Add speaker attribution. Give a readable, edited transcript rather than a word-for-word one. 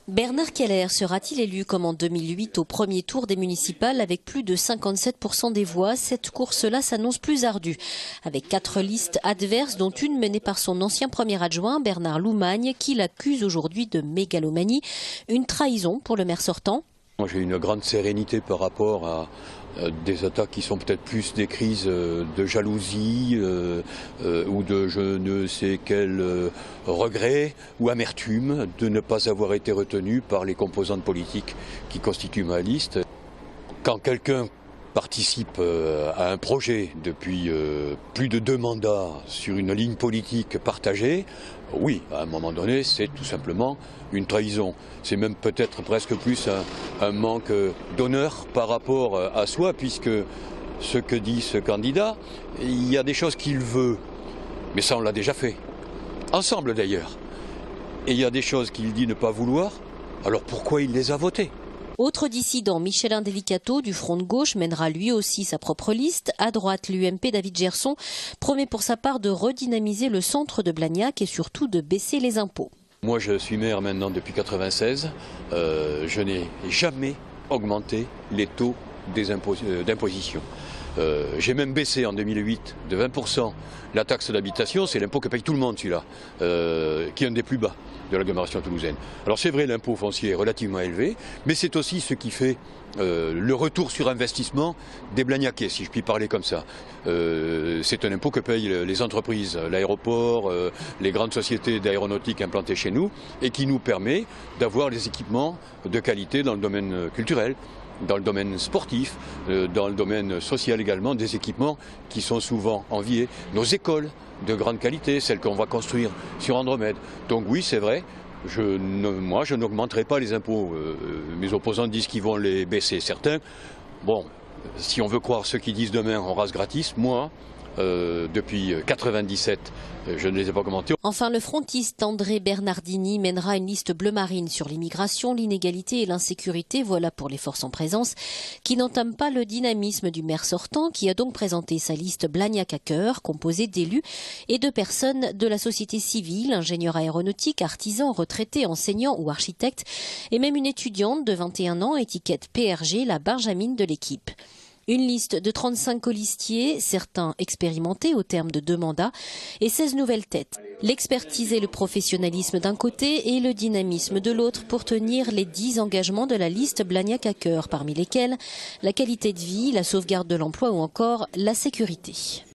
Speaker 1: Bernard Keller sera-t-il élu comme en 2008 au premier tour des municipales avec plus de 57% des voix? Cette course-là s'annonce plus ardue, avec 4 listes adverses, dont une menée par son ancien premier adjoint, Bernard Loumagne, qui l'accuse aujourd'hui de mégalomanie, une trahison pour le maire sortant.
Speaker 2: Moi, j'ai une grande sérénité par rapport à des attaques qui sont peut-être plus des crises de jalousie ou de je ne sais quel regret ou amertume de ne pas avoir été retenu par les composantes politiques qui constituent ma liste. Quand quelqu'un participe à un projet depuis plus de 2 mandats sur une ligne politique partagée, oui, à un moment donné, c'est tout simplement une trahison. C'est même peut-être presque plus un manque d'honneur par rapport à soi, puisque ce que dit ce candidat, il y a des choses qu'il veut, mais ça on l'a déjà fait, ensemble d'ailleurs. Et il y a des choses qu'il dit ne pas vouloir, alors pourquoi il les a votées ?
Speaker 1: Autre dissident, Michelin Delicato du Front de gauche mènera lui aussi sa propre liste. À droite, l'UMP David Gerson promet pour sa part de redynamiser le centre de Blagnac et surtout de baisser les impôts.
Speaker 2: Moi je suis maire maintenant depuis 1996, je n'ai jamais augmenté les taux d'imposition. J'ai même baissé en 2008 de 20% la taxe d'habitation, c'est l'impôt que paye tout le monde celui-là, qui est un des plus bas de l'agglomération toulousaine. Alors c'est vrai, l'impôt foncier est relativement élevé, mais c'est aussi ce qui fait le retour sur investissement des Blagnacais, si je puis parler comme ça. C'est un impôt que payent les entreprises, l'aéroport, les grandes sociétés d'aéronautique implantées chez nous, et qui nous permet d'avoir des équipements de qualité dans le domaine culturel, dans le domaine sportif, dans le domaine social également, des équipements qui sont souvent enviés. Nos écoles de grande qualité, celles qu'on va construire sur Andromède. Donc oui, c'est vrai, moi je n'augmenterai pas les impôts. Mes opposants disent qu'ils vont les baisser. Certains, bon, si on veut croire ceux qui disent demain on rase gratis, moi, depuis 1997, je ne les ai pas commentés.
Speaker 1: Enfin, le frontiste André Bernardini mènera une liste bleu marine sur l'immigration, l'inégalité et l'insécurité. Voilà pour les forces en présence qui n'entament pas le dynamisme du maire sortant, qui a donc présenté sa liste Blagnac à cœur, composée d'élus et de personnes de la société civile, ingénieurs aéronautiques, artisans, retraités, enseignants ou architectes, et même une étudiante de 21 ans, étiquette PRG, la Benjamine de l'équipe. Une liste de 35 colistiers, certains expérimentés au terme de 2 mandats, et 16 nouvelles têtes. L'expertise et le professionnalisme d'un côté et le dynamisme de l'autre pour tenir les 10 engagements de la liste Blagnac à cœur, parmi lesquels la qualité de vie, la sauvegarde de l'emploi ou encore la sécurité.